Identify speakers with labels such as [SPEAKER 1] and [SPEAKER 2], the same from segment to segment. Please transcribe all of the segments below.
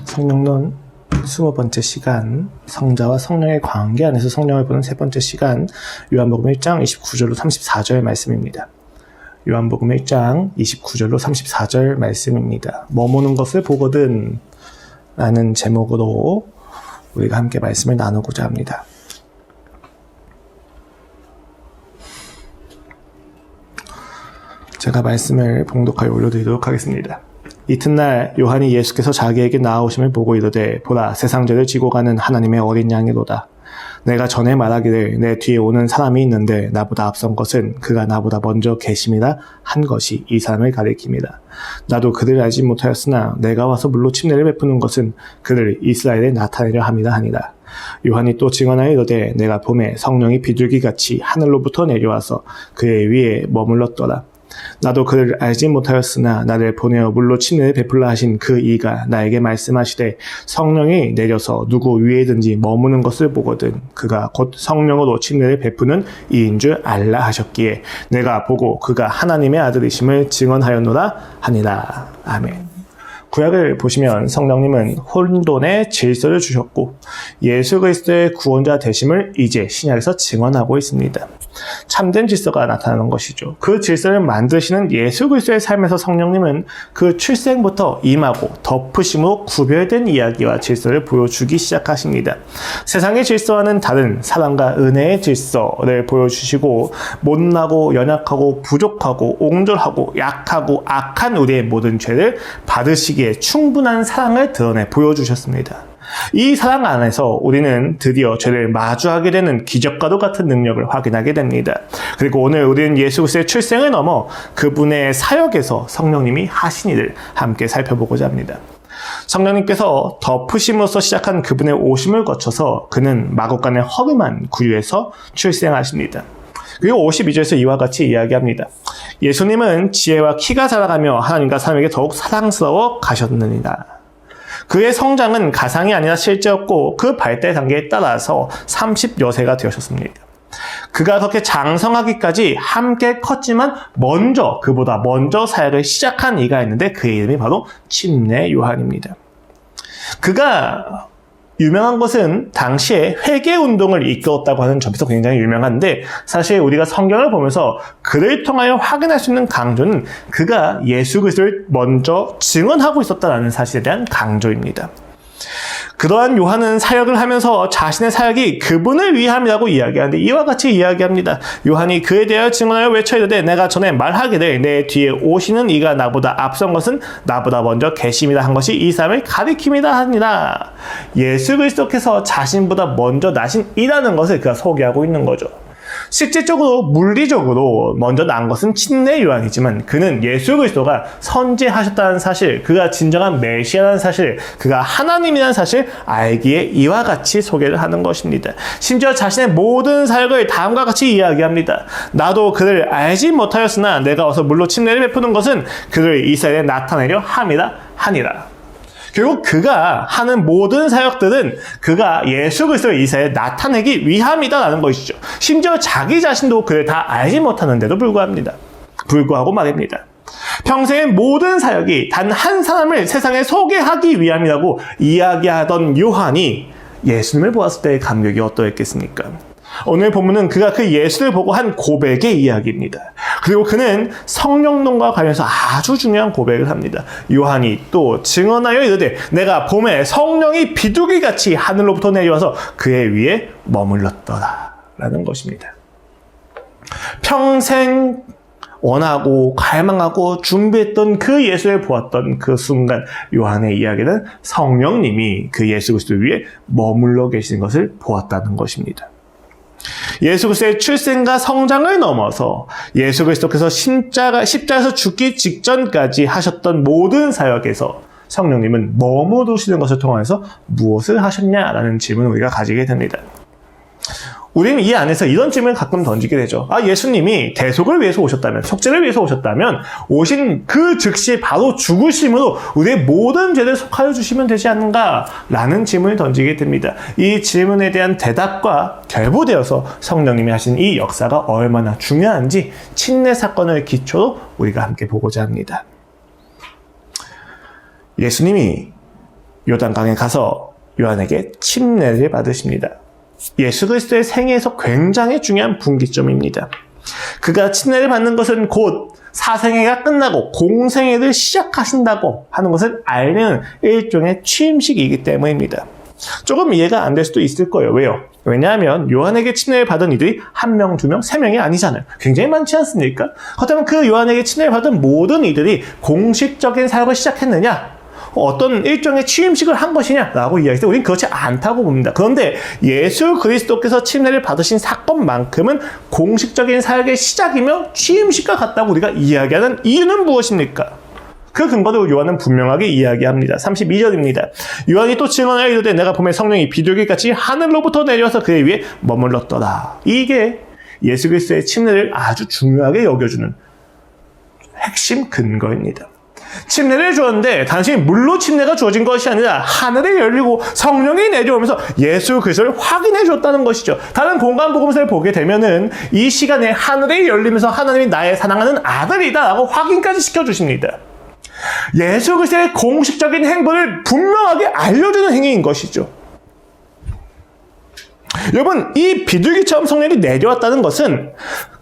[SPEAKER 1] 성령론 20번째 시간, 성자와 성령의 관계 안에서 성령을 보는 세 번째 시간, 요한복음 1장 29절로 34절 말씀입니다. 요한복음 1장 29절로 34절 말씀입니다. 머무는 것을 보거든 라는 제목으로 우리가 함께 말씀을 나누고자 합니다. 제가 말씀을 봉독하여 올려드리도록 하겠습니다. 이튿날 요한이 예수께서 자기에게 나아오심을 보고 이르되 보라 세상 죄를 지고 가는 하나님의 어린 양이로다. 내가 전에 말하기를 내 뒤에 오는 사람이 있는데 나보다 앞선 것은 그가 나보다 먼저 계심이라 한 것이 이 사람을 가리킵니다. 나도 그를 알지 못하였으나 내가 와서 물로 침례를 베푸는 것은 그를 이스라엘에 나타내려 함이라 하니라. 요한이 또 증언하여 이르되 내가 봄에 성령이 비둘기같이 하늘로부터 내려와서 그의 위에 머물렀더라. 나도 그를 알지 못하였으나 나를 보내어 물로 침례를 베풀라 하신 그 이가 나에게 말씀하시되 성령이 내려서 누구 위에든지 머무는 것을 보거든 그가 곧 성령으로 침례를 베푸는 이인 줄 알라 하셨기에 내가 보고 그가 하나님의 아들이심을 증언하였노라 하니라. 아멘. 구약을 보시면 성령님은 혼돈의 질서를 주셨고 예수 그리스도의 구원자 되심을 이제 신약에서 증언하고 있습니다. 참된 질서가 나타나는 것이죠. 그 질서를 만드시는 예수 그리스도의 삶에서 성령님은 그 출생부터 임하고 덮으심으로 구별된 이야기와 질서를 보여주기 시작하십니다. 세상의 질서와는 다른 사랑과 은혜의 질서를 보여주시고 못나고 연약하고 부족하고 옹졸하고 약하고 악한 우리의 모든 죄를 받으시기에 충분한 사랑을 드러내 보여주셨습니다. 이 사랑 안에서 우리는 드디어 죄를 마주하게 되는 기적과도 같은 능력을 확인하게 됩니다. 그리고 오늘 우리는 예수 그리스도의 출생을 넘어 그분의 사역에서 성령님이 하신 일을 함께 살펴보고자 합니다. 성령님께서 덮으심으로써 시작한 그분의 오심을 거쳐서 그는 마국간의 허름한 구유에서 출생하십니다. 그리고 52절에서 이와 같이 이야기합니다. 예수님은 지혜와 키가 자라가며 하나님과 사람에게 더욱 사랑스러워 가셨느니라. 그의 성장은 가상이 아니라 실제였고 그 발달 단계에 따라서 30여세가 되셨습니다. 그가 그렇게 장성하기까지 함께 컸지만 그보다 먼저 사역을 시작한 이가 있는데 그의 이름이 바로 침례 요한입니다. 그가 유명한 것은 당시에 회개운동을 이끌었다고 하는 점에서 굉장히 유명한데 사실 우리가 성경을 보면서 그를 통하여 확인할 수 있는 강조는 그가 예수 그리스도를 먼저 증언하고 있었다는 사실에 대한 강조입니다. 그러한 요한은 사역을 하면서 자신의 사역이 그분을 위함이라고 이야기하는데 이와 같이 이야기합니다. 요한이 그에 대하여 증언하여 외쳐 이르되 내가 전에 말하기를 내 뒤에 오시는 이가 나보다 앞선 것은 나보다 먼저 계심이라 한 것이 이 사람을 가리킴이라 하니라. 예수 그리스도께서 자신보다 먼저 나신 이라는 것을 그가 소개하고 있는 거죠. 실질적으로 물리적으로 먼저 난 것은 침례 요한이지만 그는 예수 그리스도가 선지하셨다는 사실, 그가 진정한 메시아라는 사실, 그가 하나님이라는 사실 알기에 이와 같이 소개를 하는 것입니다. 심지어 자신의 모든 사역을 다음과 같이 이야기합니다. 나도 그를 알지 못하였으나 내가 와서 물로 침례를 베푸는 것은 그를 이스라엘에 나타내려 함이라 하니라. 결국 그가 하는 모든 사역들은 그가 예수 그리스도를 이스라엘에 나타내기 위함이다라는 것이죠. 심지어 자기 자신도 그를 다 알지 못하는데도 불구하고 말입니다. 평생의 모든 사역이 단 한 사람을 세상에 소개하기 위함이라고 이야기하던 요한이 예수님을 보았을 때의 감격이 어떠했겠습니까? 오늘 본문은 그가 그 예수를 보고 한 고백의 이야기입니다. 그리고 그는 성령론과 관련해서 아주 중요한 고백을 합니다. 요한이 또 증언하여 이르되 내가 봄에 성령이 비둘기같이 하늘로부터 내려와서 그의 위에 머물렀더라 라는 것입니다. 평생 원하고 갈망하고 준비했던 그 예수를 보았던 그 순간 요한의 이야기는 성령님이 그 예수 그리스도 위에 머물러 계신 것을 보았다는 것입니다. 예수 그리스도의 출생과 성장을 넘어서 예수 그리스도께서 십자가에서 죽기 직전까지 하셨던 모든 사역에서 성령님은 머무르시는 것을 통해서 무엇을 하셨냐라는 질문을 우리가 가지게 됩니다. 우리는 이 안에서 이런 질문을 가끔 던지게 되죠. 예수님이 대속을 위해서 오셨다면, 속죄를 위해서 오셨다면 오신 그 즉시 바로 죽으심으로 우리의 모든 죄를 속하여 주시면 되지 않는가? 라는 질문을 던지게 됩니다. 이 질문에 대한 대답과 결부되어서 성령님이 하신 이 역사가 얼마나 중요한지 침례 사건을 기초로 우리가 함께 보고자 합니다. 예수님이 요단강에 가서 요한에게 침례를 받으십니다. 예수 그리스도의 생애에서 굉장히 중요한 분기점입니다. 그가 침례를 받는 것은 곧 사생애가 끝나고 공생애를 시작하신다고 하는 것을 알리는 일종의 취임식이기 때문입니다. 조금 이해가 안 될 수도 있을 거예요. 왜요? 왜냐하면 요한에게 침례를 받은 이들이 1명, 2명, 3명이 아니잖아요. 굉장히 많지 않습니까? 그렇다면 그 요한에게 침례를 받은 모든 이들이 공식적인 사역을 시작했느냐? 어떤 일종의 취임식을 한 것이냐라고 이야기할 때 우리는 그렇지 않다고 봅니다. 그런데 예수 그리스도께서 침례를 받으신 사건만큼은 공식적인 사역의 시작이며 취임식과 같다고 우리가 이야기하는 이유는 무엇입니까? 그 근거를 요한은 분명하게 이야기합니다. 32절입니다. 요한이 또 증언하여 이르되 내가 보매 성령이 비둘기같이 하늘로부터 내려와서 그의 위에 머물렀더라. 이게 예수 그리스도의 침례를 아주 중요하게 여겨주는 핵심 근거입니다. 침례를 주었는데 단순히 물로 침례가 주어진 것이 아니라 하늘이 열리고 성령이 내려오면서 예수 그리스도를 확인해 줬다는 것이죠. 다른 공간 복음서를 보게 되면은 이 시간에 하늘이 열리면서 하나님이 나의 사랑하는 아들이다 라고 확인까지 시켜주십니다. 예수 그리스도의 공식적인 행보를 분명하게 알려주는 행위인 것이죠. 여러분, 이 비둘기처럼 성령이 내려왔다는 것은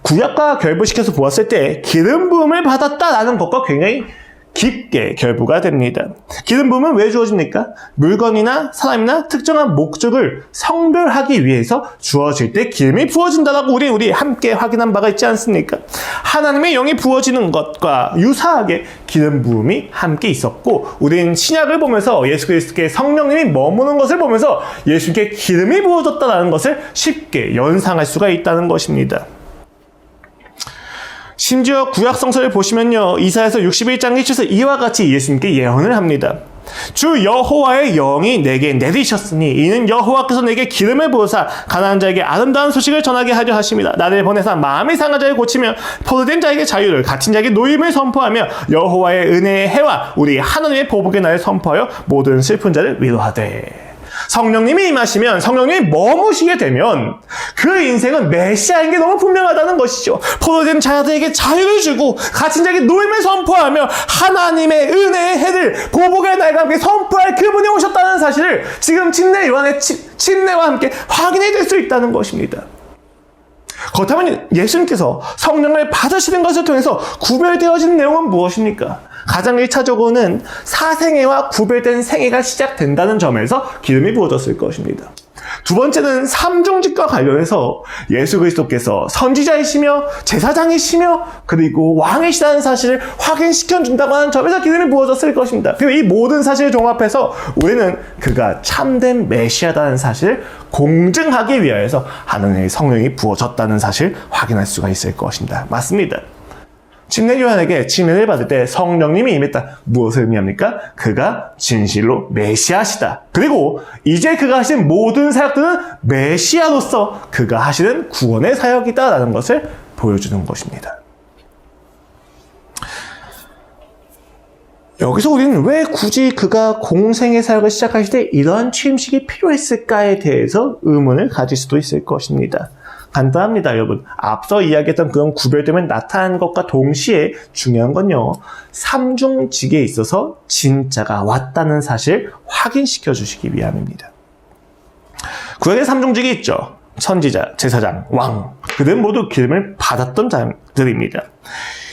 [SPEAKER 1] 구약과 결부시켜서 보았을 때 기름 부음을 받았다라는 것과 굉장히 깊게 결부가 됩니다. 기름 부음은 왜 주어집니까? 물건이나 사람이나 특정한 목적을 성별하기 위해서 주어질 때 기름이 부어진다라고 우리 함께 확인한 바가 있지 않습니까? 하나님의 영이 부어지는 것과 유사하게 기름 부음이 함께 있었고, 우리는 신약을 보면서 예수 그리스도께 성령님이 머무는 것을 보면서 예수께 기름이 부어졌다는 것을 쉽게 연상할 수가 있다는 것입니다. 심지어 구약 성서를 보시면요, 이사야서 61장 1절에서 이와 같이 예수님께 예언을 합니다. 주 여호와의 영이 내게 내리셨으니 이는 여호와께서 내게 기름을 부으사 가난한 자에게 아름다운 소식을 전하게 하려 하십니다. 나를 보내사 마음이 상한 자를 고치며 포로된 자에게 자유를, 갇힌 자에게 노임을 선포하며 여호와의 은혜의 해와 우리 하나님의 보복의 날을 선포하여 모든 슬픈 자를 위로하되. 성령님이 임하시면, 성령님이 머무시게 되면 그 인생은 메시아인 게 너무 분명하다는 것이죠. 포로된 자들에게 자유를 주고 갇힌 자에게 노임을 선포하며 하나님의 은혜의 해를 보복의 날과 함께 선포할 그분이 오셨다는 사실을 지금 침례 요한의 침례와 함께 확인해 줄 수 있다는 것입니다. 그렇다면 예수님께서 성령을 받으시는 것을 통해서 구별되어진 내용은 무엇입니까? 가장 1차적으로는 사생애와 구별된 생애가 시작된다는 점에서 기름이 부어졌을 것입니다. 두 번째는 삼중직과 관련해서 예수 그리스도께서 선지자이시며 제사장이시며 그리고 왕이시다는 사실을 확인시켜준다고 하는 점에서 기름이 부어졌을 것입니다. 그리고 이 모든 사실을 종합해서 우리는 그가 참된 메시아다는 사실을 공증하기 위하여서 하나님의 성령이 부어졌다는 사실을 확인할 수가 있을 것입니다. 맞습니다. 침례 요한에게 침례를 받을 때 성령님이 임했다. 무엇을 의미합니까? 그가 진실로 메시아시다. 그리고 이제 그가 하시는 모든 사역들은 메시아로서 그가 하시는 구원의 사역이다라는 것을 보여주는 것입니다. 여기서 우리는 왜 굳이 그가 공생의 사역을 시작하실 때 이러한 취임식이 필요했을까에 대해서 의문을 가질 수도 있을 것입니다. 간단합니다, 여러분. 앞서 이야기했던 그런 구별됨을 나타난 것과 동시에 중요한 건요, 삼중직에 있어서 진짜가 왔다는 사실을 확인시켜 주시기 위함입니다. 구약에 삼중직이 있죠. 선지자, 제사장, 왕. 그들은 모두 기름을 받았던 자들입니다.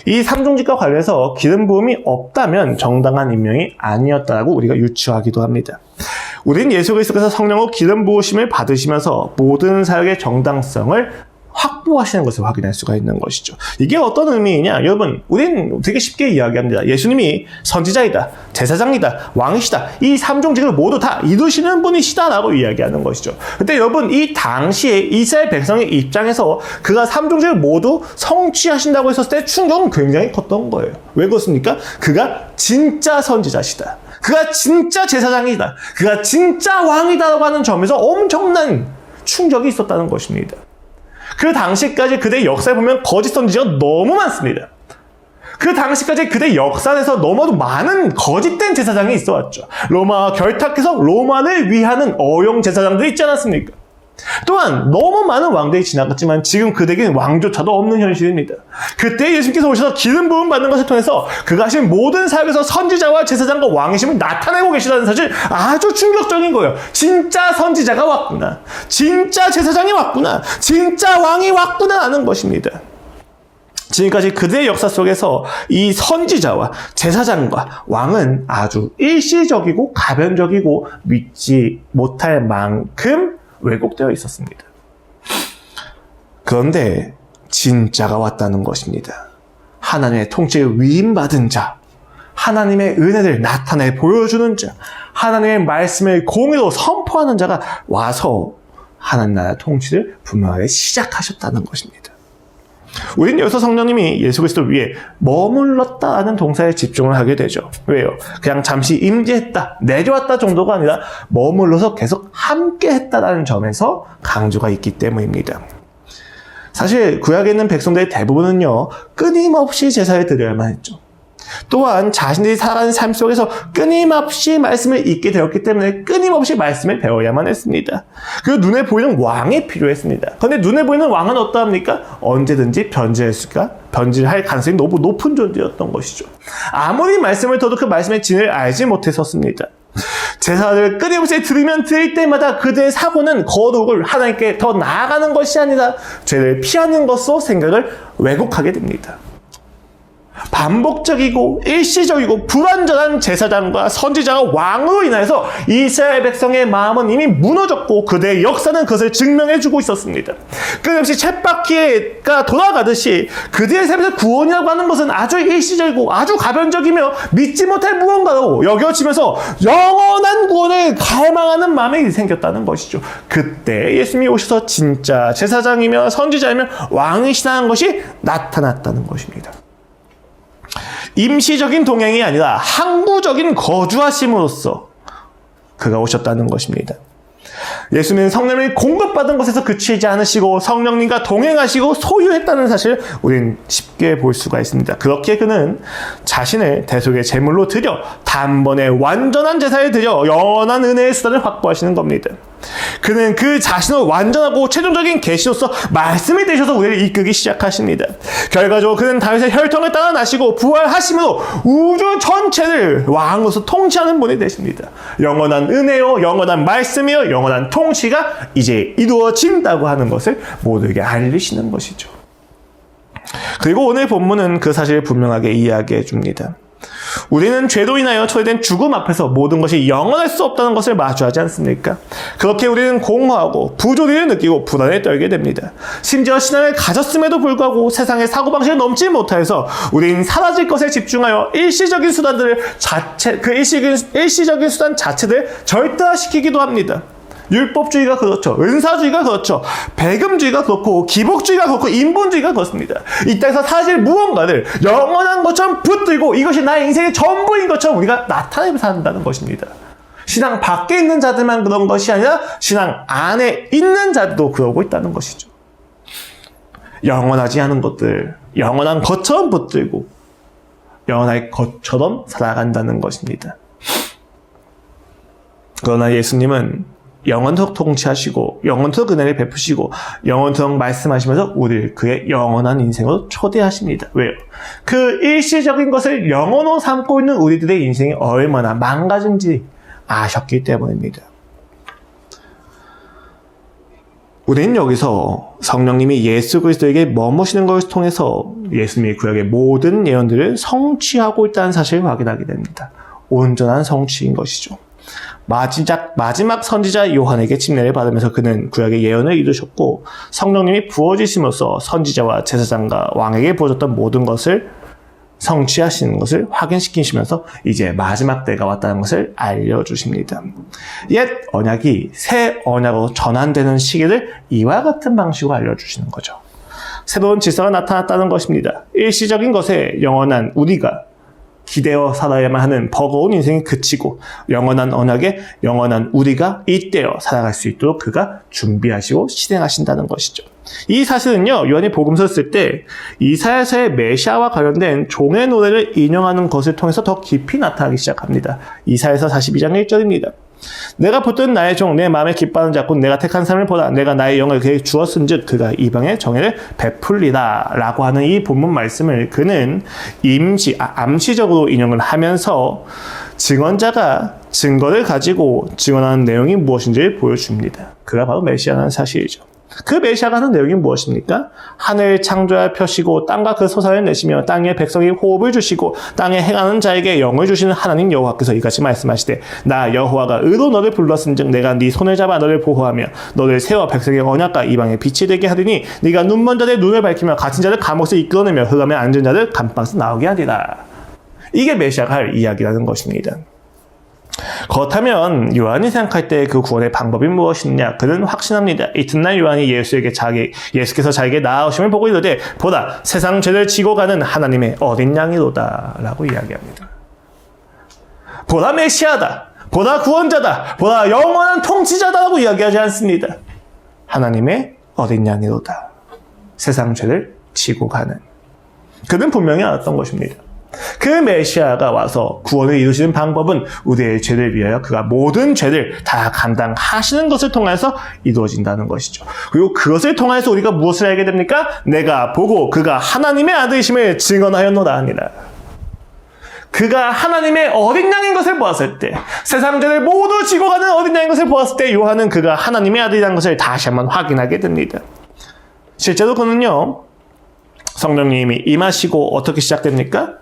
[SPEAKER 1] 이 삼중직과 관련해서 기름 부음이 없다면 정당한 임명이 아니었다고 우리가 유추하기도 합니다. 우리는 예수 그리스도께서 성령으로 기름 부으심을 받으시면서 모든 사역의 정당성을 확보하시는 것을 확인할 수가 있는 것이죠. 이게 어떤 의미이냐? 여러분, 우리는 되게 쉽게 이야기합니다. 예수님이 선지자이다, 제사장이다, 왕이시다. 이 삼중직을 모두 다 이루시는 분이시다라고 이야기하는 것이죠. 근데 여러분, 이 당시에 이스라엘 백성의 입장에서 그가 삼중직을 모두 성취하신다고 했었을 때 충격은 굉장히 컸던 거예요. 왜 그렇습니까? 그가 진짜 선지자시다. 그가 진짜 제사장이다. 그가 진짜 왕이다라고 하는 점에서 엄청난 충격이 있었다는 것입니다. 그 당시까지 그들의 역사에 보면 거짓 선지자가 너무 많습니다. 그 당시까지 그들의 역사 안에서 너무도 많은 거짓된 제사장이 있어왔죠. 로마와 결탁해서 로마를 위하는 어용 제사장들이 있지 않았습니까? 또한 너무 많은 왕들이 지나갔지만 지금 그들에게는 왕조차도 없는 현실입니다. 그때 예수님께서 오셔서 기름 부음 받는 것을 통해서 그가 하신 모든 사역에서 선지자와 제사장과 왕이심을 나타내고 계시다는 사실 아주 충격적인 거예요. 진짜 선지자가 왔구나. 진짜 제사장이 왔구나. 진짜 왕이 왔구나 하는 것입니다. 지금까지 그들의 역사 속에서 이 선지자와 제사장과 왕은 아주 일시적이고 가변적이고 믿지 못할 만큼 왜곡되어 있었습니다. 그런데 진짜가 왔다는 것입니다. 하나님의 통치에 위임받은 자, 하나님의 은혜를 나타내 보여주는 자, 하나님의 말씀을 공의로 선포하는 자가 와서 하나님 나라 통치를 분명하게 시작하셨다는 것입니다. 우리는 여기서 성령님이 예수 그리스도 위에 머물렀다는 동사에 집중을 하게 되죠. 왜요? 그냥 잠시 임재했다, 내려왔다 정도가 아니라 머물러서 계속 함께 했다라는 점에서 강조가 있기 때문입니다. 사실 구약에 있는 백성들의 대부분은요, 끊임없이 제사를 드려야만 했죠. 또한 자신들이 살아가는 삶 속에서 끊임없이 말씀을 읽게 되었기 때문에 끊임없이 말씀을 배워야만 했습니다. 그리고 눈에 보이는 왕이 필요했습니다. 그런데 눈에 보이는 왕은 어떠합니까? 언제든지 변질할 가능성이 너무 높은 존재였던 것이죠. 아무리 말씀을 들어도 그 말씀의 진을 알지 못했었습니다. 제사를 끊임없이 들으면 들을 때마다 그들의 사고는 거룩을 하나님께 더 나아가는 것이 아니라 죄를 피하는 것으로 생각을 왜곡하게 됩니다. 반복적이고 일시적이고 불완전한 제사장과 선지자가 왕으로 인해서 이스라엘 백성의 마음은 이미 무너졌고 그들의 역사는 그것을 증명해주고 있었습니다. 끊임없이 쳇바퀴가 돌아가듯이 그들의 삶에서 구원이라고 하는 것은 아주 일시적이고 아주 가변적이며 믿지 못할 무언가로 여겨지면서 영원한 구원을 갈망하는 마음이 생겼다는 것이죠. 그때 예수님이 오셔서 진짜 제사장이며 선지자이며 왕이시라는 것이 나타났다는 것입니다. 임시적인 동행이 아니라 항구적인 거주하심으로써 그가 오셨다는 것입니다. 예수님은 성령을 공급받은 것에서 그치지 않으시고 성령님과 동행하시고 소유했다는 사실을 우리는 쉽게 볼 수가 있습니다. 그렇게 그는 자신을 대속의 제물로 드려 단번에 완전한 제사를 드려 영원한 은혜의 수단을 확보하시는 겁니다. 그는 그 자신을 완전하고 최종적인 계시로서 말씀이 되셔서 우리를 이끌기 시작하십니다. 결과적으로 그는 다윗의 혈통을 따라 나시고 부활하심으로 우주 전체를 왕으로서 통치하는 분이 되십니다. 영원한 은혜요, 영원한 말씀이요, 영원한 통치가 이제 이루어진다고 하는 것을 모두에게 알리시는 것이죠. 그리고 오늘 본문은 그 사실을 분명하게 이야기해 줍니다. 우리는 죄로 인하여 처리된 죽음 앞에서 모든 것이 영원할 수 없다는 것을 마주하지 않습니까? 그렇게 우리는 공허하고 부조리를 느끼고 불안에 떨게 됩니다. 심지어 신앙을 가졌음에도 불구하고 세상의 사고방식을 넘지 못해서 우리는 사라질 것에 집중하여 일시적인 수단들을 일시적인 수단 자체를 절대화시키기도 합니다. 율법주의가 그렇죠. 은사주의가 그렇죠. 배금주의가 그렇고 기복주의가 그렇고 인본주의가 그렇습니다. 이 땅에서 사실 무언가를 영원한 것처럼 붙들고 이것이 나의 인생의 전부인 것처럼 우리가 나타내면서 산다는 것입니다. 신앙 밖에 있는 자들만 그런 것이 아니라 신앙 안에 있는 자들도 그러고 있다는 것이죠. 영원하지 않은 것들, 영원한 것처럼 붙들고 영원할 것처럼 살아간다는 것입니다. 그러나 예수님은 영원토록 통치하시고 영원토록 은혜를 베푸시고 영원토록 말씀하시면서 우리를 그의 영원한 인생으로 초대하십니다. 왜요? 그 일시적인 것을 영원으로 삼고 있는 우리들의 인생이 얼마나 망가진지 아셨기 때문입니다. 우리는 여기서 성령님이 예수 그리스도에게 머무시는 것을 통해서 예수님이 구약의 모든 예언들을 성취하고 있다는 사실을 확인하게 됩니다. 온전한 성취인 것이죠. 마지막 선지자 요한에게 침례를 받으면서 그는 구약의 예언을 이루셨고 성령님이 부어지심으로써 선지자와 제사장과 왕에게 부어졌던 모든 것을 성취하시는 것을 확인시키시면서 이제 마지막 때가 왔다는 것을 알려주십니다. 옛 언약이 새 언약으로 전환되는 시기를 이와 같은 방식으로 알려주시는 거죠. 새로운 질서가 나타났다는 것입니다. 일시적인 것에 영원한 우리가 기대어 살아야만 하는 버거운 인생이 그치고 영원한 언약에 영원한 우리가 이때어 살아갈 수 있도록 그가 준비하시고 실행하신다는 것이죠. 이 사실은요, 요한이 복음서를 쓸 때 이사야서의 메시아와 관련된 종의 노래를 인용하는 것을 통해서 더 깊이 나타나기 시작합니다. 이사야서 42장 1절입니다. 내가 붙든 나의 종 내 마음에 기뻐하는 자 곧 내가 택한 사람을 보라. 내가 나의 영을 그에게 주었은즉 그가 이방의 정의를 베풀리라 라고 하는 이 본문 말씀을 그는 암시적으로 인용을 하면서 증언자가 증거를 가지고 증언하는 내용이 무엇인지를 보여줍니다. 그가 바로 메시아라는 사실이죠. 그 메시아가 하는 내용이 무엇입니까? 하늘을 창조하여 펴시고 땅과 그 솟아를 내시며 땅의 백성이 호흡을 주시고 땅에 행하는 자에게 영을 주시는 하나님 여호와께서 이같이 말씀하시되 나 여호와가 의로 너를 불렀은즉 내가 네 손을 잡아 너를 보호하며 너를 세워 백성의 언약과 이방의 빛이 되게 하리니 네가 눈먼 자들의 눈을 밝히며 갇힌 자를 감옥에서 이끌어내며 흑암에 앉은 자를 감방에서 나오게 하리라. 이게 메시아가 할 이야기라는 것입니다. 그렇다면 요한이 생각할 때 그 구원의 방법이 무엇이냐? 그는 확신합니다. 이튿날 요한이 예수께서 자기에게 나아오심을 보고 이르되 보라 세상 죄를 지고 가는 하나님의 어린 양이로다 라고 이야기합니다. 보라 메시아다, 보라 구원자다, 보라 영원한 통치자다라고 이야기하지 않습니다. 하나님의 어린 양이로다. 세상 죄를 지고 가는. 그는 분명히 알았던 것입니다. 그 메시아가 와서 구원을 이루시는 방법은 우리의 죄를 위하여 그가 모든 죄를 다 감당하시는 것을 통해서 이루어진다는 것이죠. 그리고 그것을 통해서 우리가 무엇을 알게 됩니까? 내가 보고 그가 하나님의 아들이심을 증언하였노라 합니다. 그가 하나님의 어린 양인 것을 보았을 때, 세상 죄를 모두 지고 가는 어린 양인 것을 보았을 때 요한은 그가 하나님의 아들이라는 것을 다시 한번 확인하게 됩니다. 실제로 그는요, 성령님이 임하시고 어떻게 시작됩니까?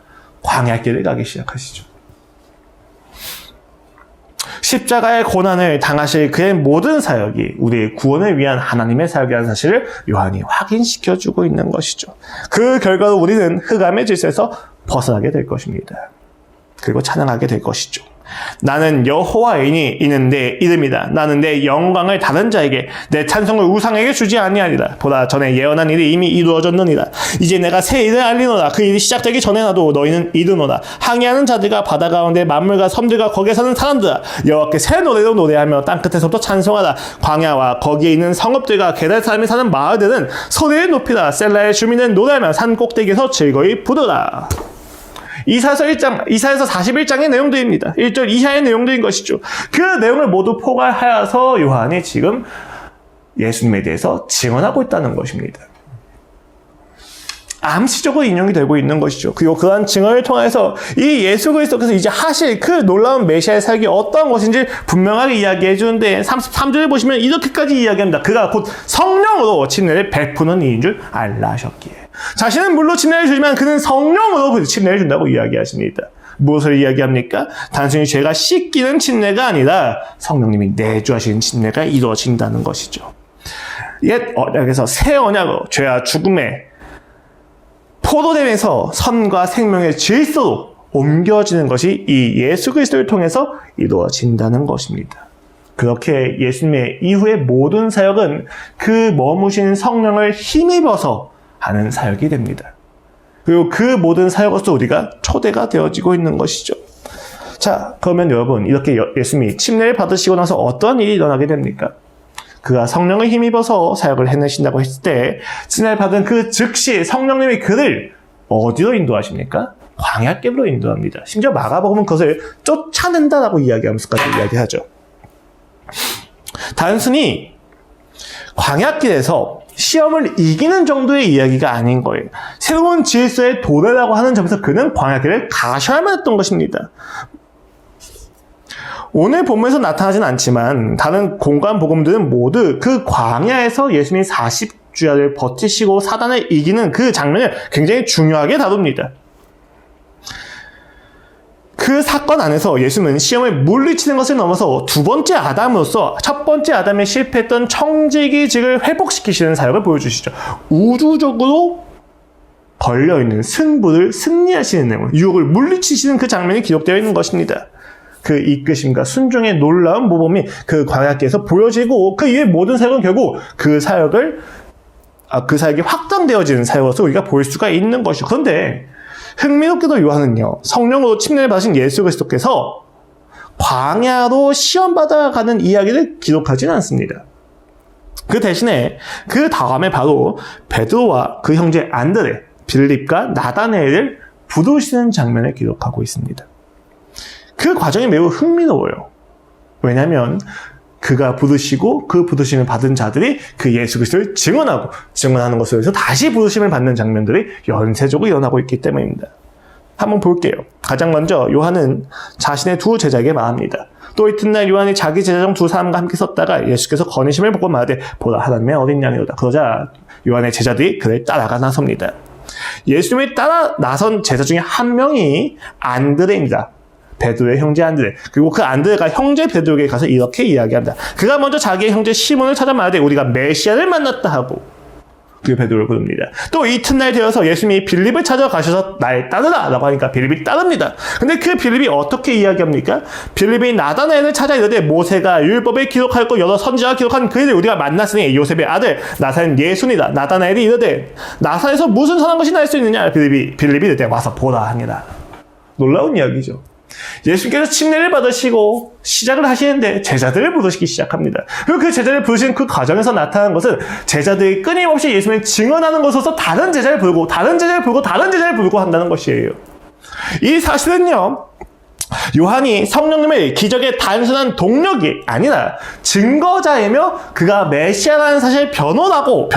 [SPEAKER 1] 광야길을 가기 시작하시죠. 십자가의 고난을 당하실 그의 모든 사역이 우리의 구원을 위한 하나님의 사역이라는 사실을 요한이 확인시켜주고 있는 것이죠. 그 결과로 우리는 흑암의 질서에서 벗어나게 될 것입니다. 그리고 찬양하게 될 것이죠. 나는 여호와이니 이는 내 이름이다. 나는 내 영광을 다른 자에게 내 찬송을 우상에게 주지 아니하리라. 보라 전에 예언한 일이 이미 이루어졌느니라. 이제 내가 새 일을 알리노라. 그 일이 시작되기 전에 나도 너희는 이르노라. 항해하는 자들과 바다 가운데 만물과 섬들과 거기에 사는 사람들아 여호와께 새 노래로 노래하며 땅끝에서부터 찬송하라. 광야와 거기에 있는 성읍들과 게달 사람이 사는 마을들은 소리를 높이라. 셀라의 주민은 노래하며 산 꼭대기에서 즐거이 부르라. 이사야서 41장의 내용들입니다. 1절 이하의 내용들인 것이죠. 그 내용을 모두 포괄하여서 요한이 지금 예수님에 대해서 증언하고 있다는 것입니다. 암시적으로 인용이 되고 있는 것이죠. 그리고 그러한 증언을 통해서 이 예수 그리스도께서 이제 하실 그 놀라운 메시아의 사역이 어떠한 것인지 분명하게 이야기해 주는데 33절을 보시면 이렇게까지 이야기합니다. 그가 곧 성령으로 침례를 베푸는 이인 줄 알라 하셨기에. 자신은 물론 침례를 주지만 그는 성령으로 침례를 준다고 이야기하십니다. 무엇을 이야기합니까? 단순히 죄가 씻기는 침례가 아니라 성령님이 내주하시는 침례가 이루어진다는 것이죠. 옛 언약에서 새 언약으로 죄와 죽음의 포도됨에서 선과 생명의 질서로 옮겨지는 것이 이 예수 그리스도를 통해서 이루어진다는 것입니다. 그렇게 예수님의 이후의 모든 사역은 그 머무신 성령을 힘입어서 하는 사역이 됩니다. 그리고 그 모든 사역으로서 우리가 초대가 되어지고 있는 것이죠. 자, 그러면 여러분 이렇게 예수님이 침례를 받으시고 나서 어떤 일이 일어나게 됩니까? 그가 성령을 힘입어서 사역을 해내신다고 했을 때 침례를 받은 그 즉시 성령님이 그를 어디로 인도하십니까? 광야길로 인도합니다. 심지어 마가복음은 그것을 쫓아낸다라고 이야기하면서까지 이야기하죠. 단순히 광야길에서 시험을 이기는 정도의 이야기가 아닌 거예요. 새로운 질서의 도래라고 하는 점에서 그는 광야길을 가셔야만 했던 것입니다. 오늘 본문에서 나타나진 않지만 다른 공간 복음들은 모두 그 광야에서 예수님이 40주야를 버티시고 사단을 이기는 그 장면을 굉장히 중요하게 다룹니다. 그 사건 안에서 예수님은 시험을 물리치는 것을 넘어서 두 번째 아담으로서 첫 번째 아담에 실패했던 청지기직을 회복시키시는 사역을 보여주시죠. 우주적으로 걸려있는 승부를 승리하시는 내용, 유혹을 물리치시는 그 장면이 기록되어 있는 것입니다. 그 이끄심과 순종의 놀라운 모범이 그 광야길에서 보여지고 그 이후의 모든 사역은 결국 그 사역이 확장되어지는 사역으로서 우리가 볼 수가 있는 것이죠. 그런데 흥미롭게도 요한은요, 성령으로 침례를 받으신 예수 그리스도께서 광야로 시험받아가는 이야기를 기록하지는 않습니다. 그 대신에 그 다음에 바로 베드로와 그 형제 안드레, 빌립과 나다나엘을 부르시는 장면을 기록하고 있습니다. 그 과정이 매우 흥미로워요. 왜냐하면 그가 부르시고 그 부르심을 받은 자들이 그 예수 그리스도를 증언하는 것을 위해서 다시 부르심을 받는 장면들이 연쇄적으로 일어나고 있기 때문입니다. 한번 볼게요. 가장 먼저 요한은 자신의 두 제자에게 말합니다. 또 이튿날 요한이 자기 제자 중 두 사람과 함께 섰다가 예수께서 거니심을 보고 말하되 보라 하나님의 어린 양이로다. 그러자 요한의 제자들이 그를 따라가 나섭니다. 예수님이 따라 나선 제자 중에 한 명이 안드레입니다. 베드로의 형제 안드레. 그리고 그 안드레가 형제 베드로에게 가서 이렇게 이야기합니다. 그가 먼저 자기의 형제 시몬을 찾아 말하되 우리가 메시아를 만났다 하고 그 베드로를 부릅니다. 또 이튿날 되어서 예수님이 빌립을 찾아가셔서 날 따르라 라고 하니까 빌립이 따릅니다. 근데 그 빌립이 어떻게 이야기합니까? 빌립이 나다나엘을 찾아 이르되 모세가 율법에 기록하였고 여러 선지자가 기록한 그 일을 우리가 만났으니 요셉의 아들 나사렛 예수니라. 나다나엘이 이르되 나사렛에서 무슨 선한 것이 날 수 있느냐? 빌립이 이르되 와서 보라 하니라. 놀라운 이야기죠. 예수님께서 침례를 받으시고 시작을 하시는데 제자들을 부르시기 시작합니다. 그리고 그 제자를 부르시는 그 과정에서 나타난 것은 제자들이 끊임없이 예수님을 증언하는 것으로서 다른 제자를 부르고 다른 제자를 부르고 다른 제자를 부르고 한다는 것이에요. 이 사실은요, 요한이 성령님의 기적의 단순한 동력이 아니라 증거자이며 그가 메시아라는 사실 변호하는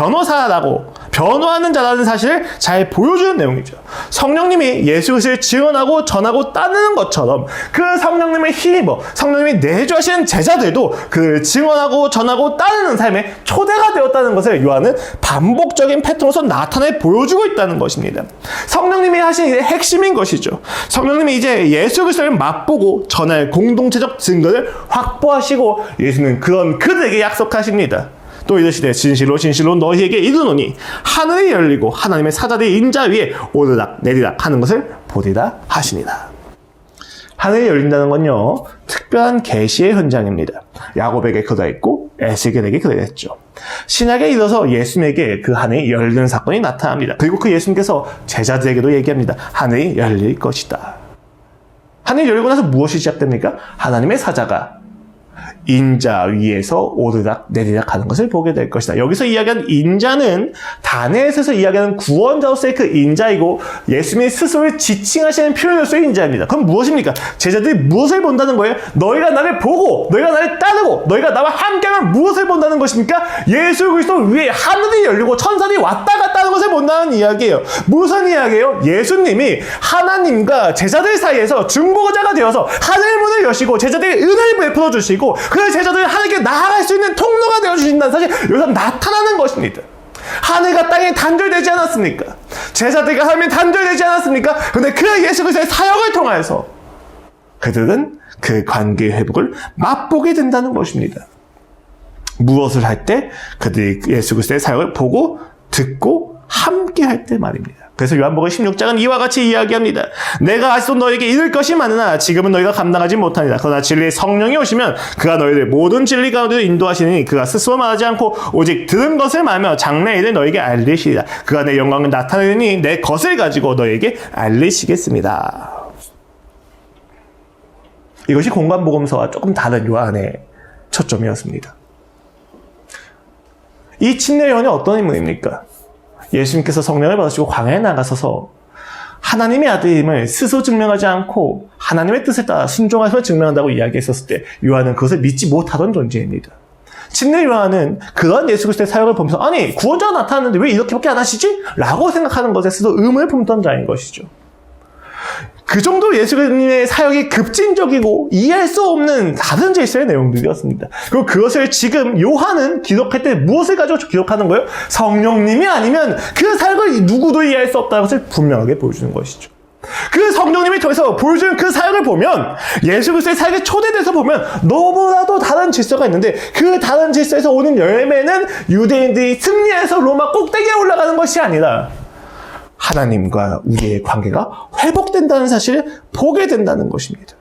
[SPEAKER 1] 자라는 사실을 잘 보여주는 내용이죠. 성령님이 예수 그리스도를 증언하고 전하고 따르는 것처럼 그 성령님의 힘입어 성령님이 내주하시는 제자들도 그 증언하고 전하고 따르는 삶의 초대가 되었다는 것을 요한은 반복적인 패턴으로서 나타내 보여주고 있다는 것입니다. 성령님이 하신 일의 핵심인 것이죠. 성령님이 이제 예수 그리스도를 맛보고 전할 공동체적 증거를 확보하시고 예수는 그런 그들에게 약속하십니다. 또 이르시되 진실로 진실로 너희에게 이르노니 하늘이 열리고 하나님의 사자들이 인자 위에 오르락 내리락 하는 것을 보리라 하시니라. 하늘이 열린다는 건요, 특별한 계시의 현장입니다. 야곱에게 그러했고 에스겔에게 그러했죠. 신약에 이르러서 예수님에게 그 하늘이 열리는 사건이 나타납니다. 그리고 그 예수님께서 제자들에게도 얘기합니다. 하늘이 열릴 것이다. 하늘이 열리고 나서 무엇이 시작됩니까? 하나님의 사자가 인자 위에서 오르락 내리락 하는 것을 보게 될 것이다. 여기서 이야기하는 인자는 다니엘서에서 이야기하는 구원자로서의 그 인자이고 예수님이 스스로를 지칭하시는 표현으로서의 인자입니다. 그럼 무엇입니까? 제자들이 무엇을 본다는 거예요? 너희가 나를 보고 너희가 나를 따르고 너희가 나와 함께하면 무엇을 본다는 것입니까? 예수 그리스도 위에 하늘이 열리고 천사들이 왔다 갔다 하는 것을 본다는 이야기예요. 무슨 이야기예요? 예수님이 하나님과 제자들 사이에서 중보자가 되어서 하늘문을 여시고 제자들에게 은혜를 베풀어 주시고 그 제자들이 하나님께 나아갈 수 있는 통로가 되어주신다는 사실, 여기서 나타나는 것입니다. 하늘과 땅이 단절되지 않았습니까? 제자들과 하나님이 단절되지 않았습니까? 그런데 그 예수 그리스도의 사역을 통해서 그들은 그 관계의 회복을 맛보게 된다는 것입니다. 무엇을 할 때? 그들이 예수 그리스도의 사역을 보고 듣고 함께 할 때 말입니다. 그래서 요한복음 16장은 이와 같이 이야기합니다. 내가 아직도 너에게 이를 것이 많으나 지금은 너희가 감당하지 못하니라. 그러나 진리의 성령이 오시면 그가 너희를 모든 진리 가운데로 인도하시니 그가 스스로 말하지 않고 오직 들은 것을 말하며 장래의 일을 너희에게 알리시리라. 그가 내 영광을 나타내니 내 것을 가지고 너희에게 알리시겠습니다. 이것이 공관복음서와 조금 다른 요한의 초점이었습니다. 이 침례 요한이 어떤 인물입니까? 예수님께서 성령을 받으시고 광야에 나가서서 하나님의 아들임을 스스로 증명하지 않고 하나님의 뜻을 따라 순종하심을 증명한다고 이야기했었을 때 요한은 그것을 믿지 못하던 존재입니다. 침례 요한은 그런 예수 그리스도의 사역을 보면서 아니 구원자가 나타났는데 왜 이렇게밖에 안 하시지? 라고 생각하는 것에 스스로 의문을 품던 자인 것이죠. 그 정도로 예수님의 사역이 급진적이고 이해할 수 없는 다른 질서의 내용들이었습니다. 그리고 그것을 지금 요한은 기록할 때 무엇을 가지고 기록하는 거예요? 성령님이 아니면 그 사역을 누구도 이해할 수 없다는 것을 분명하게 보여주는 것이죠. 그 성령님이 통해서 보여주는 그 사역을 보면 예수 그리스도의 사역에 초대돼서 보면 너무나도 다른 질서가 있는데 그 다른 질서에서 오는 열매는 유대인들이 승리해서 로마 꼭대기에 올라가는 것이 아니라 하나님과 우리의 관계가 회복된다는 사실을 보게 된다는 것입니다.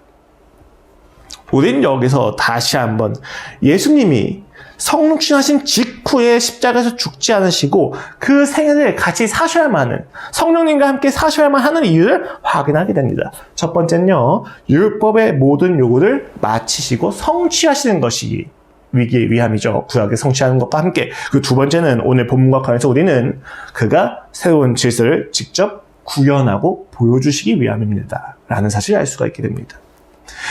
[SPEAKER 1] 우리는 여기서 다시 한번 예수님이 성육신하신 직후에 십자가에서 죽지 않으시고 그 생애를 같이 사셔야만 하는, 성령님과 함께 사셔야만 하는 이유를 확인하게 됩니다. 첫 번째는요, 율법의 모든 요구를 마치시고 성취하시는 것이 위기의 위함이죠. 구약의 성취하는 것과 함께. 그 두 번째는 오늘 본문과 관해서 우리는 그가 새로운 질서를 직접 구현하고 보여주시기 위함입니다. 라는 사실을 알 수가 있게 됩니다.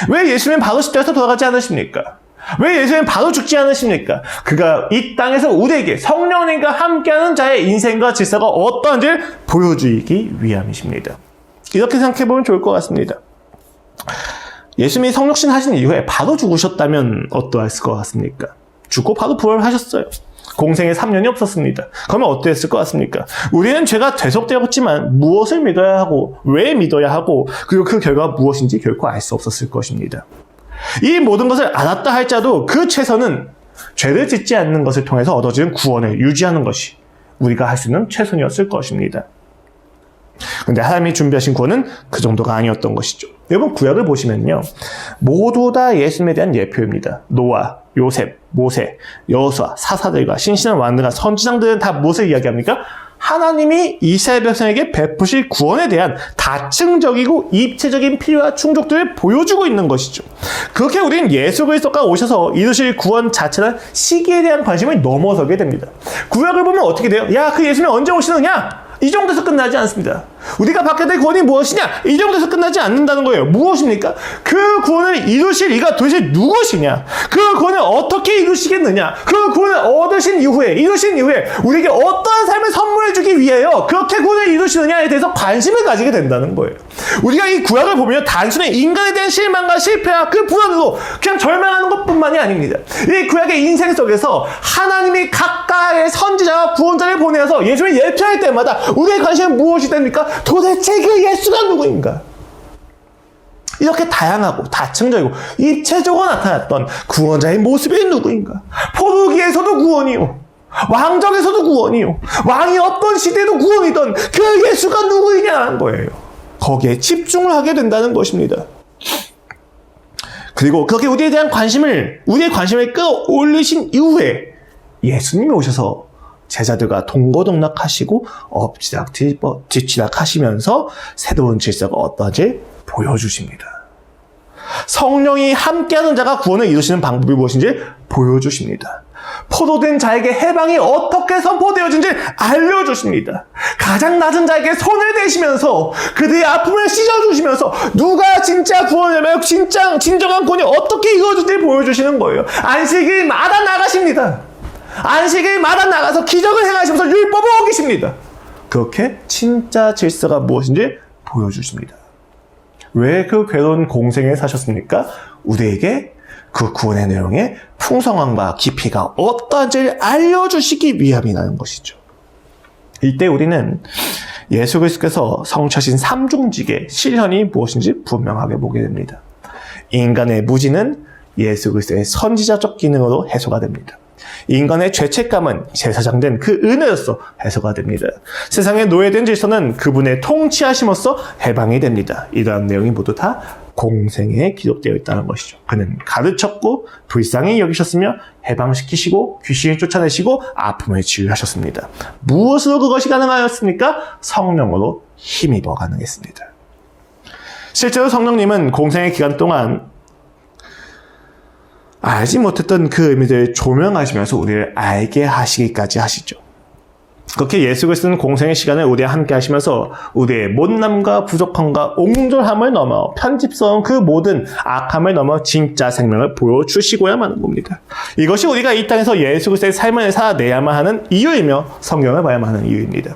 [SPEAKER 1] 왜 예수님은 바로 십자가에서 돌아가지 않으십니까? 왜 예수님은 바로 죽지 않으십니까? 그가 이 땅에서 우리에게 성령님과 함께하는 자의 인생과 질서가 어떠한지를 보여주기 위함이십니다. 이렇게 생각해보면 좋을 것 같습니다. 예수님이 성육신 하신 이후에 바로 죽으셨다면 어떠했을 것 같습니까? 죽고 바로 부활하셨어요. 공생에 3년이 없었습니다. 그러면 어땠을 것 같습니까? 우리는 죄가 대속되었지만 무엇을 믿어야 하고 왜 믿어야 하고 그리고 그 결과가 무엇인지 결코 알 수 없었을 것입니다. 이 모든 것을 알았다 할지라도 그 최선은 죄를 짓지 않는 것을 통해서 얻어지는 구원을 유지하는 것이 우리가 할 수 있는 최선이었을 것입니다. 그런데 하나님이 준비하신 구원은 그 정도가 아니었던 것이죠. 여러분 구약을 보시면요. 모두 다 예수님에 대한 예표입니다. 노아, 요셉, 모세, 여호수아, 사사들과 신실한 왕들과 선지자들은 다 무엇을 이야기합니까? 하나님이 이스라엘 백성에게 베푸실 구원에 대한 다층적이고 입체적인 필요와 충족들을 보여주고 있는 것이죠. 그렇게 우리는 예수 그리스도가 오셔서 이루실 구원 자체란 시기에 대한 관심을 넘어서게 됩니다. 구약을 보면 어떻게 돼요? 야, 그 예수님이 언제 오시느냐? 이 정도에서 끝나지 않습니다. 우리가 받게 될 구원이 무엇이냐? 이 정도에서 끝나지 않는다는 거예요. 무엇입니까? 그 구원을 이루실 이가 도대체 누구시냐? 그 구원을 어떻게 이루시겠느냐? 그 구원을 얻으신 이후에, 이루신 이후에 우리에게 어떠한 삶을 선물해 주기 위하여 그렇게 구원을 이루시느냐에 대해서 관심을 가지게 된다는 거예요. 우리가 이 구약을 보면 단순히 인간에 대한 실망과 실패와 그 불안으로 그냥 절망하는 것뿐만이 아닙니다. 이 구약의 인생 속에서 하나님이 각각의 선지자와 구원자를 보내서 예수를 예표할 때마다 우리의 관심은 무엇이 됩니까? 도대체 그 예수가 누구인가? 이렇게 다양하고 다층적이고 입체적으로 나타났던 구원자의 모습이 누구인가? 포르기에서도 구원이요, 왕정에서도 구원이요, 왕이 없던 시대도 구원이던 그 예수가 누구이냐는 거예요. 거기에 집중을 하게 된다는 것입니다. 그리고 그렇게 우리에 대한 관심을, 우리의 관심을 끌어올리신 이후에 예수님이 오셔서 제자들과 동고동락하시고 엎치락 뒤치락 하시면서 새로운 질서가 어떠한지 보여주십니다. 성령이 함께하는 자가 구원을 이루시는 방법이 무엇인지 보여주십니다. 포로된 자에게 해방이 어떻게 선포되어진지 알려주십니다. 가장 낮은 자에게 손을 대시면서 그들의 아픔을 씻어주시면서 누가 진짜 구원이며 진정한 구원이 어떻게 이루어질지 보여주시는 거예요. 안식일마다 나가십니다. 안식일마다 나가서 기적을 행하시면서 율법을 어기십니다. 그렇게 진짜 질서가 무엇인지 보여주십니다. 왜 그 괴로운 공생에 사셨습니까? 우리에게 그 구원의 내용의 풍성함과 깊이가 어떠한지를 알려주시기 위함이라는 것이죠. 이때 우리는 예수 그리스도께서 성취하신 삼중직의 실현이 무엇인지 분명하게 보게 됩니다. 인간의 무지는 예수 그리스도의 선지자적 기능으로 해소가 됩니다. 인간의 죄책감은 제사장된 그 은혜로서 해소가 됩니다. 세상에 노예된 질서는 그분의 통치하심으로써 해방이 됩니다. 이러한 내용이 모두 다 공생에 기록되어 있다는 것이죠. 그는 가르쳤고 불쌍히 여기셨으며 해방시키시고 귀신을 쫓아내시고 아픔을 치유하셨습니다. 무엇으로 그것이 가능하였습니까? 성령으로 힘입어 가능했습니다. 실제로 성령님은 공생의 기간 동안 알지 못했던 그 의미들을 조명하시면서 우리를 알게 하시기까지 하시죠. 그렇게 예수 그리스도는 공생의 시간을 우리와 함께 하시면서 우리의 못남과 부족함과 옹졸함을 넘어 편집스러운 그 모든 악함을 넘어 진짜 생명을 보여주시고야 마는 겁니다. 이것이 우리가 이 땅에서 예수 그리스도의 삶을 살아내야만 하는 이유이며 성경을 봐야만 하는 이유입니다.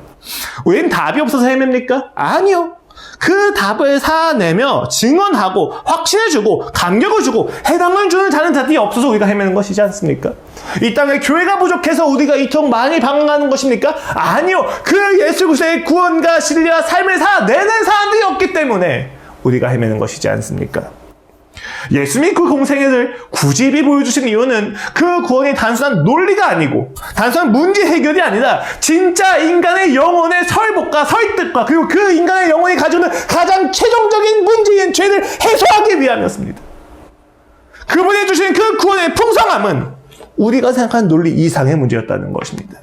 [SPEAKER 1] 우리는 답이 없어서 헤맵니까? 아니요. 그 답을 살아내며 증언하고 확신을 주고 감격을 주고 해방을 주는 다른 자들이 없어서 우리가 헤매는 것이지 않습니까? 이 땅에 교회가 부족해서 우리가 이토록 많이 방황하는 것입니까? 아니요. 그 예수 그리스도의 구원과 진리와 삶을 살아내는 사람들이 없기 때문에 우리가 헤매는 것이지 않습니까? 예수님이 그 공생애를 굳이 보여주신 이유는 그 구원이 단순한 논리가 아니고 단순한 문제 해결이 아니라 진짜 인간의 영혼의 설복과 설득과 그리고 그 인간의 영혼이 가지고 있는 가장 최종적인 문제인 죄를 해소하기 위함이었습니다. 그분이 주신 그 구원의 풍성함은 우리가 생각하는 논리 이상의 문제였다는 것입니다.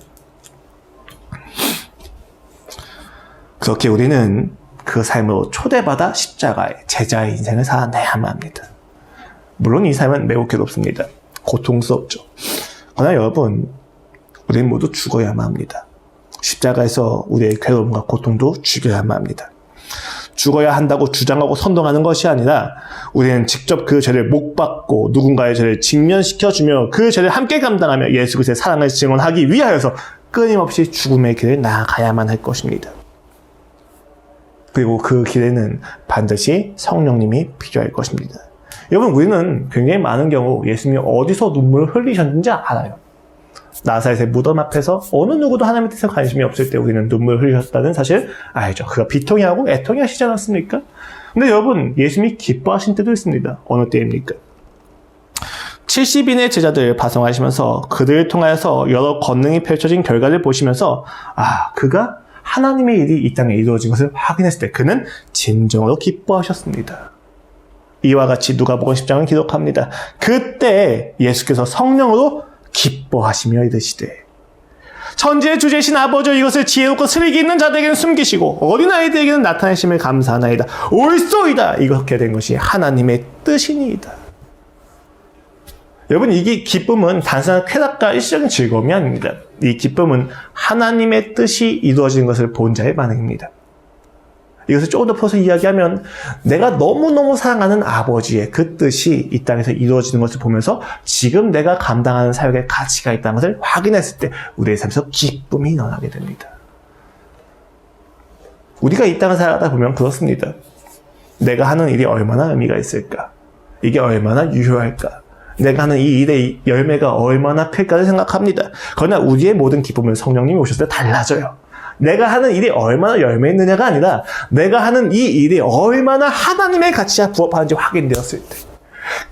[SPEAKER 1] 그렇게 우리는 그 삶으로 초대받아 십자가의 제자의 인생을 살아내야만 합니다. 물론 이 삶은 매우 괴롭습니다. 고통스럽죠. 그러나 여러분, 우리는 모두 죽어야만 합니다. 십자가에서 우리의 괴로움과 고통도 죽여야만 합니다. 죽어야 한다고 주장하고 선동하는 것이 아니라 우리는 직접 그 죄를 목박고 누군가의 죄를 직면시켜주며 그 죄를 함께 감당하며 예수 그리스도의 사랑을 증언하기 위하여서 끊임없이 죽음의 길을 나아가야만 할 것입니다. 그리고 그 길에는 반드시 성령님이 필요할 것입니다. 여러분, 우리는 굉장히 많은 경우 예수님이 어디서 눈물을 흘리셨는지 알아요. 나사렛의 무덤 앞에서 어느 누구도 하나님의 뜻에 관심이 없을 때 우리는 눈물을 흘리셨다는 사실 알죠. 그가 비통해하고 애통해 하시지 않았습니까? 근데 여러분, 예수님이 기뻐하신 때도 있습니다. 어느 때입니까? 70인의 제자들을 파송하시면서 그들을 통하여서 여러 권능이 펼쳐진 결과를 보시면서 그가 하나님의 일이 이 땅에 이루어진 것을 확인했을 때 그는 진정으로 기뻐하셨습니다. 이와 같이 누가복음 10장은 기록합니다. 그때 예수께서 성령으로 기뻐하시며 이르시되 천지의 주제신 아버지여 이것을 지혜롭고 슬기 있는 자들에게는 숨기시고 어린아이들에게는 나타내심을 감사하나이다. 옳소이다. 이렇게 된 것이 하나님의 뜻이니이다. 여러분, 이 기쁨은 단순한 쾌락과 일시적인 즐거움이 아닙니다. 이 기쁨은 하나님의 뜻이 이루어진 것을 본 자의 반응입니다. 이것을 조금 더 풀어서 이야기하면 내가 너무너무 사랑하는 아버지의 그 뜻이 이 땅에서 이루어지는 것을 보면서 지금 내가 감당하는 사역에 가치가 있다는 것을 확인했을 때 우리의 삶에서 기쁨이 일어나게 됩니다. 우리가 이 땅을 살아가다 보면 그렇습니다. 내가 하는 일이 얼마나 의미가 있을까? 이게 얼마나 유효할까? 내가 하는 이 일의 열매가 얼마나 클까를 생각합니다. 그러나 우리의 모든 기쁨은 성령님이 오셨을 때 달라져요. 내가 하는 일이 얼마나 열매 있느냐가 아니라 내가 하는 이 일이 얼마나 하나님의 가치에 부합하는지 확인되었을 때,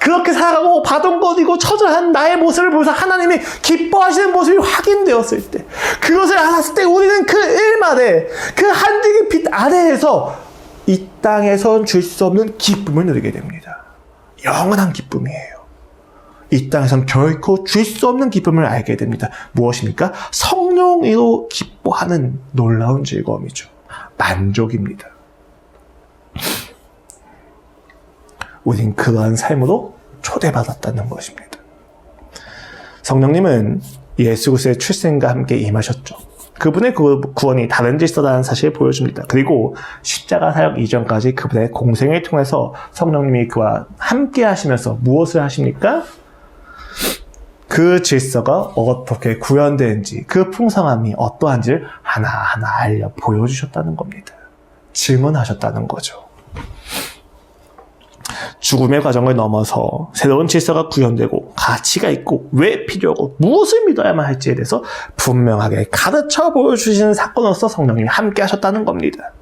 [SPEAKER 1] 그렇게 살아가고 바둥거리고 처절한 나의 모습을 보면서 하나님이 기뻐하시는 모습이 확인되었을 때, 그것을 알았을 때 우리는 그 일말에 그 한줄기 빛 아래에서 이 땅에선 줄 수 없는 기쁨을 누리게 됩니다. 영원한 기쁨이에요. 이 땅에선 결코 줄 수 없는 기쁨을 알게 됩니다. 무엇입니까? 성령으로 기뻐하는 놀라운 즐거움이죠. 만족입니다. 우린 그러한 삶으로 초대받았다는 것입니다. 성령님은 예수 그리스도의 출생과 함께 임하셨죠. 그분의 구원이 다른 질서라는 사실을 보여줍니다. 그리고 십자가 사역 이전까지 그분의 공생을 통해서 성령님이 그와 함께 하시면서 무엇을 하십니까? 그 질서가 어떻게 구현되는지, 그 풍성함이 어떠한지를 하나하나 알려 보여주셨다는 겁니다. 증언하셨다는 거죠. 죽음의 과정을 넘어서 새로운 질서가 구현되고 가치가 있고 왜 필요하고 무엇을 믿어야만 할지에 대해서 분명하게 가르쳐 보여주시는 사건으로서 성령님이 함께 하셨다는 겁니다.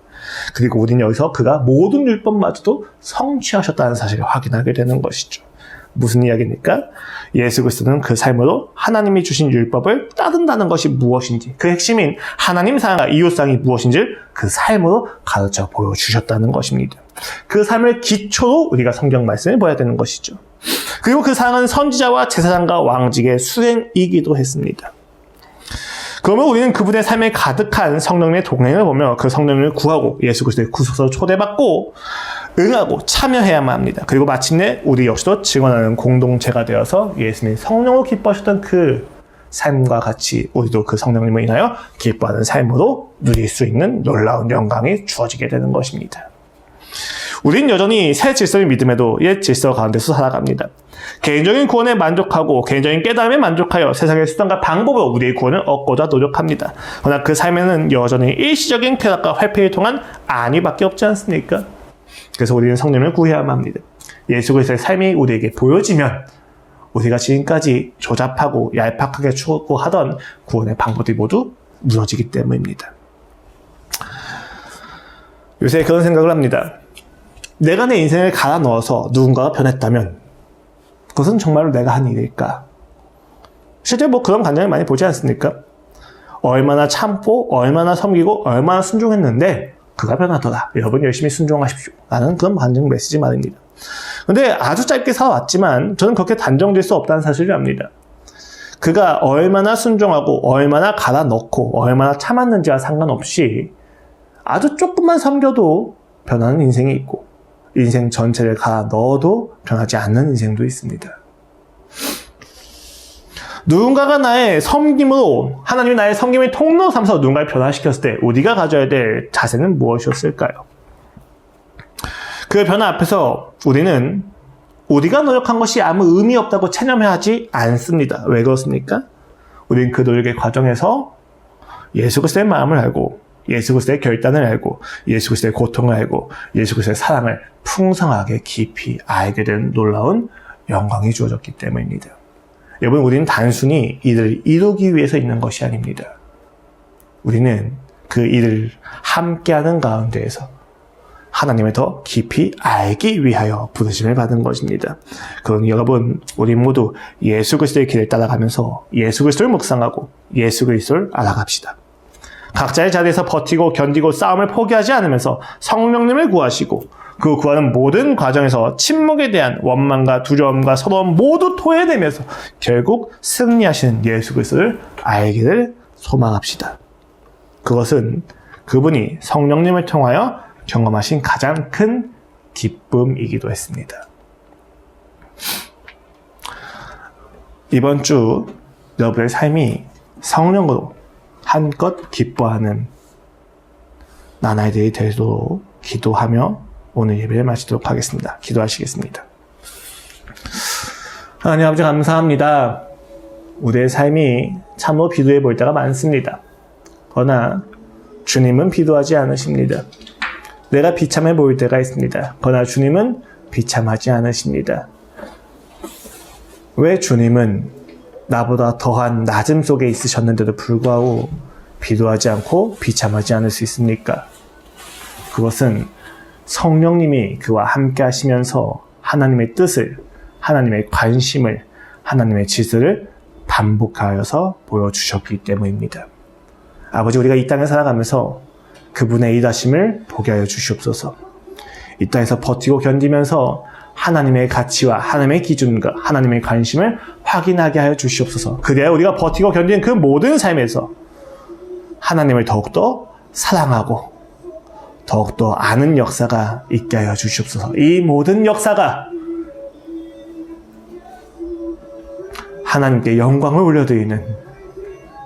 [SPEAKER 1] 그리고 우리는 여기서 그가 모든 율법마저도 성취하셨다는 사실을 확인하게 되는 것이죠. 무슨 이야기입니까? 예수 그리스도는 그 삶으로 하나님이 주신 율법을 따른다는 것이 무엇인지, 그 핵심인 하나님 사랑과 이웃사랑이 무엇인지를 그 삶으로 가르쳐 보여주셨다는 것입니다. 그 삶을 기초로 우리가 성경 말씀을 봐야 되는 것이죠. 그리고 그 사랑은 선지자와 제사장과 왕직의 수행이기도 했습니다. 그러면 우리는 그분의 삶에 가득한 성령님의 동행을 보며 그 성령님을 구하고 예수 그리스도의 구속사로 초대받고 응하고 참여해야만 합니다. 그리고 마침내 우리 역시도 증언하는 공동체가 되어서 예수님이 성령으로 기뻐하셨던 그 삶과 같이 우리도 그 성령님을 인하여 기뻐하는 삶으로 누릴 수 있는 놀라운 영광이 주어지게 되는 것입니다. 우린 여전히 새 질서의 믿음에도 옛 질서 가운데서 살아갑니다. 개인적인 구원에 만족하고 개인적인 깨달음에 만족하여 세상의 수단과 방법으로 우리의 구원을 얻고자 노력합니다. 그러나 그 삶에는 여전히 일시적인 쾌락과 회피를 통한 안위밖에 없지 않습니까? 그래서 우리는 성령을 구해야만 합니다. 예수 그리스도의 삶이 우리에게 보여지면 우리가 지금까지 조잡하고 얄팍하게 추구하던 구원의 방법들이 모두 무너지기 때문입니다. 요새 그런 생각을 합니다. 내가 내 인생을 갈아 넣어서 누군가가 변했다면 그것은 정말로 내가 한 일일까? 실제 그런 관점을 많이 보지 않습니까? 얼마나 참고 얼마나 섬기고 얼마나 순종했는데 그가 변하더라. 여러분 열심히 순종하십시오. 라는 그런 반증 메시지 말입니다. 근데 아주 짧게 살아왔지만 저는 그렇게 단정될 수 없다는 사실을 압니다. 그가 얼마나 순종하고 얼마나 갈아 넣고 얼마나 참았는지와 상관없이 아주 조금만 섬겨도 변하는 인생이 있고 인생 전체를 갈아 넣어도 변하지 않는 인생도 있습니다. 누군가가 나의 섬김으로 하나님이 나의 섬김의 통로 삼아서 누군가를 변화시켰을 때 우리가 가져야 될 자세는 무엇이었을까요? 그 변화 앞에서 우리는 우리가 노력한 것이 아무 의미 없다고 체념하지 않습니다. 왜 그렇습니까? 우리는 그 노력의 과정에서 예수 그리스도의 마음을 알고 예수 그리스도의 결단을 알고 예수 그리스도의 고통을 알고 예수 그리스도의 사랑을 풍성하게 깊이 알게 된 놀라운 영광이 주어졌기 때문입니다. 여러분, 우리는 단순히 이를 이루기 위해서 있는 것이 아닙니다. 우리는 그 일을 함께하는 가운데에서 하나님을 더 깊이 알기 위하여 부르심을 받은 것입니다. 그러니 여러분, 우리 모두 예수 그리스도의 길을 따라가면서 예수 그리스도를 묵상하고 예수 그리스도를 알아갑시다. 각자의 자리에서 버티고 견디고 싸움을 포기하지 않으면서 성령님을 구하시고 그 구하는 모든 과정에서 침묵에 대한 원망과 두려움과 서러움 모두 토해내면서 결국 승리하시는 예수 그리스도를 알기를 소망합시다. 그것은 그분이 성령님을 통하여 경험하신 가장 큰 기쁨이기도 했습니다. 이번 주 여러분의 삶이 성령으로 한껏 기뻐하는 나날들이 되도록 기도하며 오늘 예배를 마치도록 하겠습니다. 기도하시겠습니다. 하나님 아버지, 감사합니다. 우리의 삶이 참으로 비도해 볼 때가 많습니다. 그러나 주님은 비도하지 않으십니다. 내가 비참해 보일 때가 있습니다. 그러나 주님은 비참하지 않으십니다. 왜 주님은 나보다 더한 낮음 속에 있으셨는데도 불구하고 비도하지 않고 비참하지 않을 수 있습니까? 그것은 성령님이 그와 함께 하시면서 하나님의 뜻을, 하나님의 관심을, 하나님의 지혜를 반복하여서 보여주셨기 때문입니다. 아버지, 우리가 이 땅에 살아가면서 그분의 일하심을 보게 하여 주시옵소서. 이 땅에서 버티고 견디면서 하나님의 가치와 하나님의 기준과 하나님의 관심을 확인하게 하여 주시옵소서. 그래야 우리가 버티고 견디는 그 모든 삶에서 하나님을 더욱더 사랑하고 더욱더 아는 역사가 있게 하여 주시옵소서. 이 모든 역사가 하나님께 영광을 올려드리는,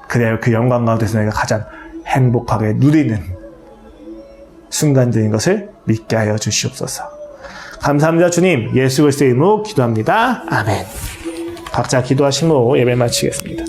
[SPEAKER 1] 그래야 그 영광 가운데서 내가 가장 행복하게 누리는 순간들인 것을 믿게 하여 주시옵소서. 감사합니다. 주님, 예수 그리스도의 이름으로 기도합니다. 아멘. 각자 기도하심으로 예배 마치겠습니다.